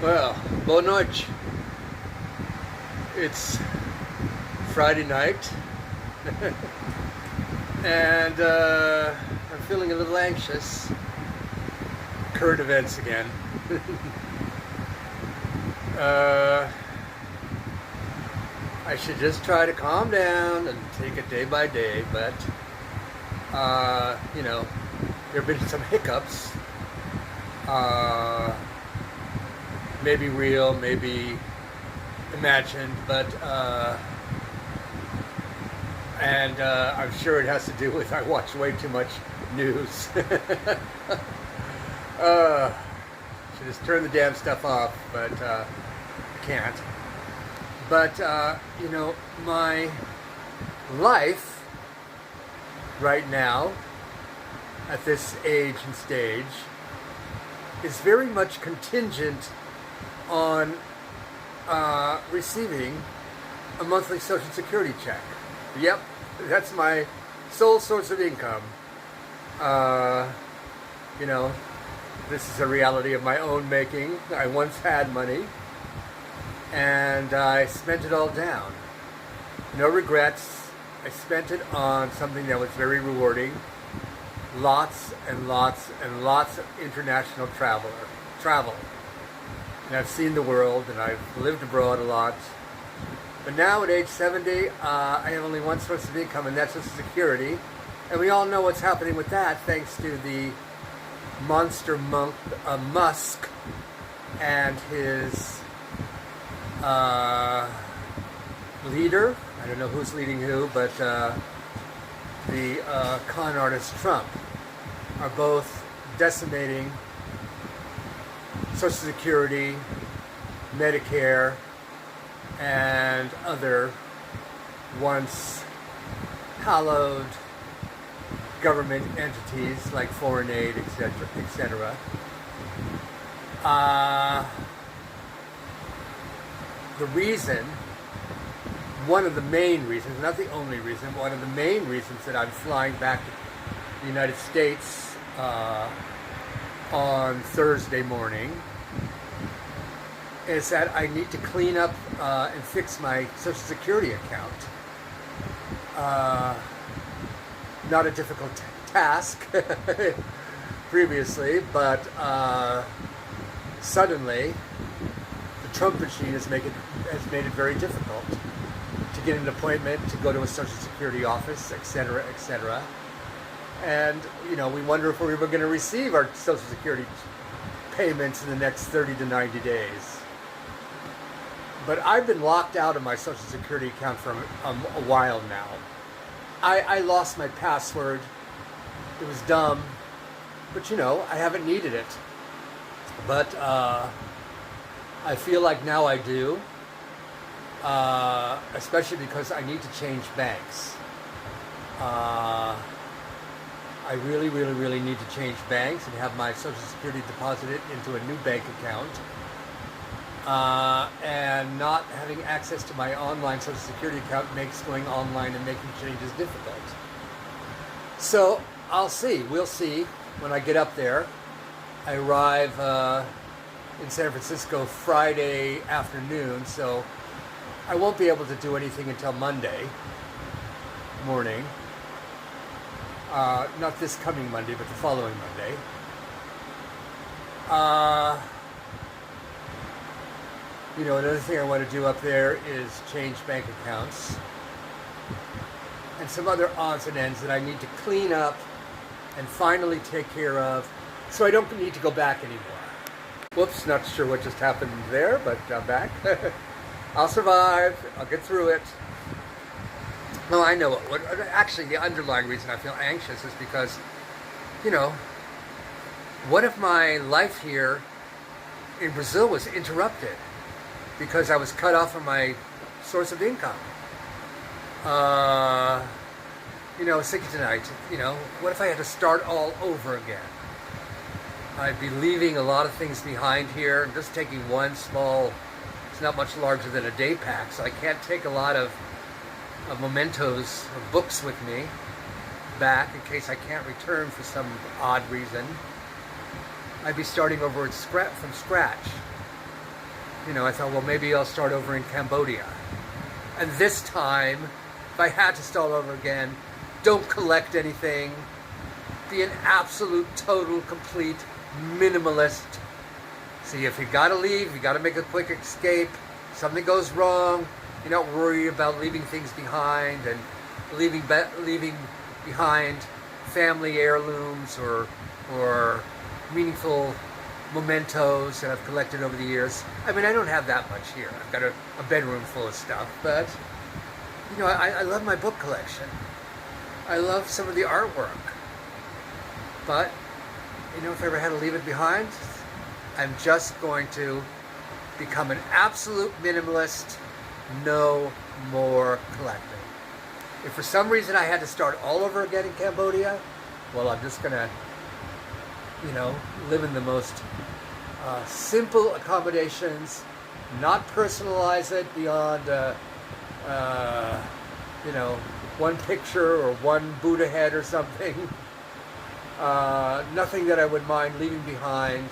Well, boa noite. It's Friday night, and I'm feeling a little anxious. Current events again. uh, I should just try to calm down and take it day by day, but there have been some hiccups. Maybe real, maybe imagined, but I'm sure it has to do with I watch way too much news. Should just turn the damn stuff off, but I can't. But my life right now, at this age and stage, is very much contingent on receiving a monthly Social Security check. Yep, that's my sole source of income. This is a reality of my own making. I once had money, and I spent it all down. No regrets. I spent it on something that was very rewarding. Lots and lots and lots of international travel. And I've seen the world, and I've lived abroad a lot. But now at age 70, I have only one source of income, and that's Social Security. And we all know what's happening with that, thanks to the monster monk Musk and his leader. I don't know who's leading who, but the con artist Trump are both decimating Social Security, Medicare, and other once hallowed government entities like foreign aid, etc., etc. The reason, one of the main reasons, not the only reason, one of the main reasons that I'm flying back to the United States on Thursday morning is that I need to clean up and fix my Social Security account. Not a difficult task previously, but suddenly the Trump machine has made it very difficult to get an appointment, to go to a Social Security office, etc., etc. And, we wonder if we're even going to receive our Social Security payments in the next 30 to 90 days. But I've been locked out of my Social Security account for a while now. I lost my password. It was dumb. But, I haven't needed it. But I feel like now I do. Especially because I need to change banks. I really, really, really need to change banks and have my Social Security deposited into a new bank account. And not having access to my online Social Security account makes going online and making changes difficult. So I'll see. We'll see when I get up there. I arrive in San Francisco Friday afternoon, so I won't be able to do anything until Monday morning. Not this coming Monday, but the following Monday. Another thing I want to do up there is change bank accounts and some other odds and ends that I need to clean up and finally take care of so I don't need to go back anymore. Whoops, not sure what just happened there, but I'm back. I'll survive. I'll get through it. No, I know what actually the underlying reason I feel anxious is because, what if my life here in Brazil was interrupted because I was cut off from my source of income? I was thinking tonight, what if I had to start all over again? I'd be leaving a lot of things behind here and just taking one small, it's not much larger than a day pack, so I can't take a lot of mementos of books with me back in case I can't return for some odd reason. I'd be starting over from scratch. I thought, well, maybe I'll start over in Cambodia. And this time, if I had to start over again, don't collect anything. Be an absolute, total, complete minimalist. See, if you gotta leave, you gotta make a quick escape. Something goes wrong, you're not worried about leaving things behind and leaving behind family heirlooms or meaningful mementos that I've collected over the years. I mean, I don't have that much here. I've got a bedroom full of stuff, but I love my book collection. I love some of the artwork. But, if I ever had to leave it behind, I'm just going to become an absolute minimalist, no more collecting. If for some reason I had to start all over again in Cambodia, well, I'm just going to, live in the most simple accommodations, not personalize it beyond, one picture or one Buddha head or something. Nothing that I would mind leaving behind.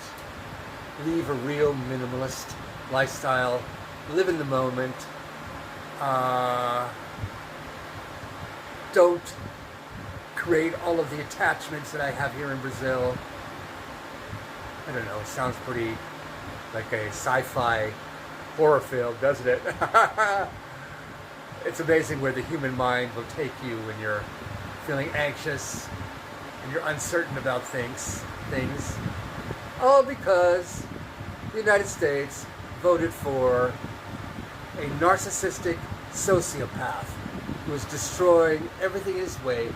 Leave a real minimalist lifestyle. Live in the moment. Don't create all of the attachments that I have here in Brazil. I don't know, it sounds pretty like a sci-fi horror film, doesn't it? It's amazing where the human mind will take you when you're feeling anxious and you're uncertain about things. All because the United States voted for a narcissistic sociopath who is destroying everything in his way,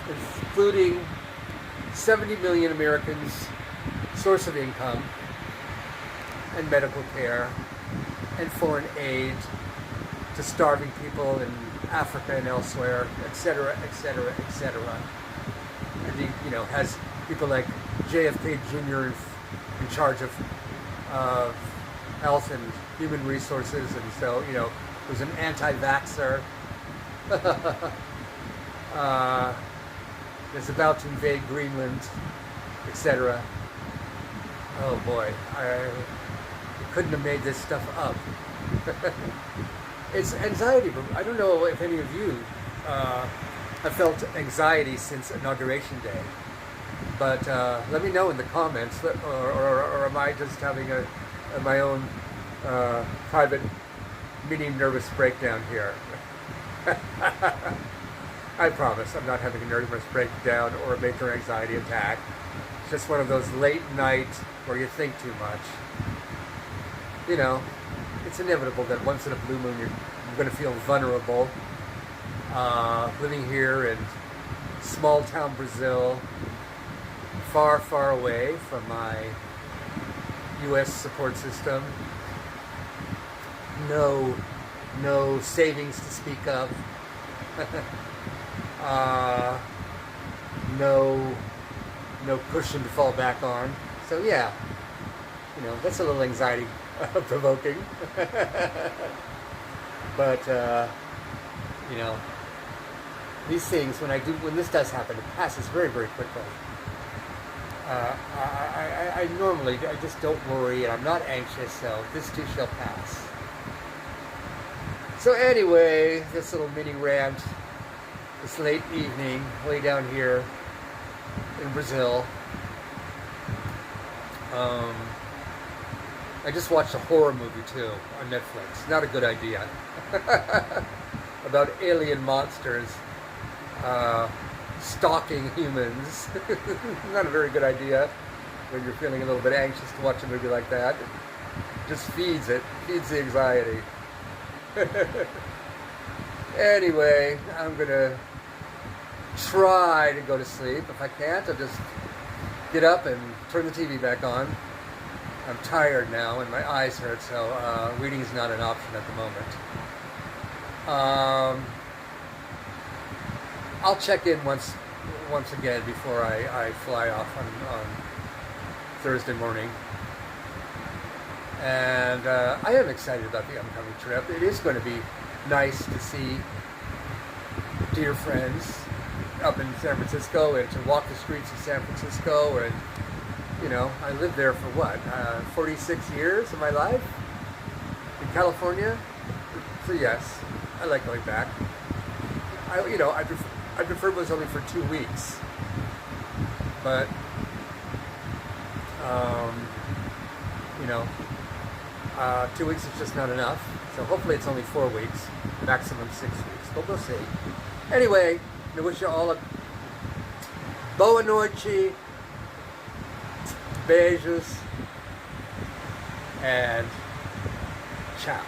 including 70 million Americans' source of income and medical care and foreign aid to starving people in Africa and elsewhere, etc., etc., etc. And he, has people like JFK Jr. in charge of health and human resources, and so, was an anti-vaxxer. Is about to invade Greenland, etc. Oh boy, I couldn't have made this stuff up. It's anxiety. I don't know if any of you have felt anxiety since Inauguration Day, but let me know in the comments, or am I just having my own private mini nervous breakdown here? I promise I'm not having a nervous breakdown or a major anxiety attack. It's just one of those late nights where you think too much. It's inevitable that once in a blue moon you're going to feel vulnerable. Living here in small town Brazil, far, far away from my U.S. support system. No savings to speak of. No cushion to fall back on. So yeah, that's a little anxiety provoking. But these things, when this does happen, it passes very, very quickly. I normally just don't worry, and I'm not anxious, so this too shall pass. So anyway, this little mini rant, this late evening, way down here in Brazil. I just watched a horror movie too on Netflix. Not a good idea. About alien monsters stalking humans. Not a very good idea when you're feeling a little bit anxious to watch a movie like that. It just feeds the anxiety. Anyway, I'm gonna try to go to sleep. If I can't, I'll just get up and turn the TV back on. I'm tired now and my eyes hurt, so reading is not an option at the moment. I'll check in once again before I fly off on Thursday morning. And I am excited about the upcoming trip. It is going to be nice to see dear friends up in San Francisco and to walk the streets of San Francisco. And I lived there for 46 years of my life. in California. So yes, I like going back. I prefer it was only for 2 weeks, but you know, 2 weeks is just not enough. So hopefully it's only 4 weeks, maximum 6 weeks. But we'll see. Anyway, I wish you all a boa noite, beijos, and ciao.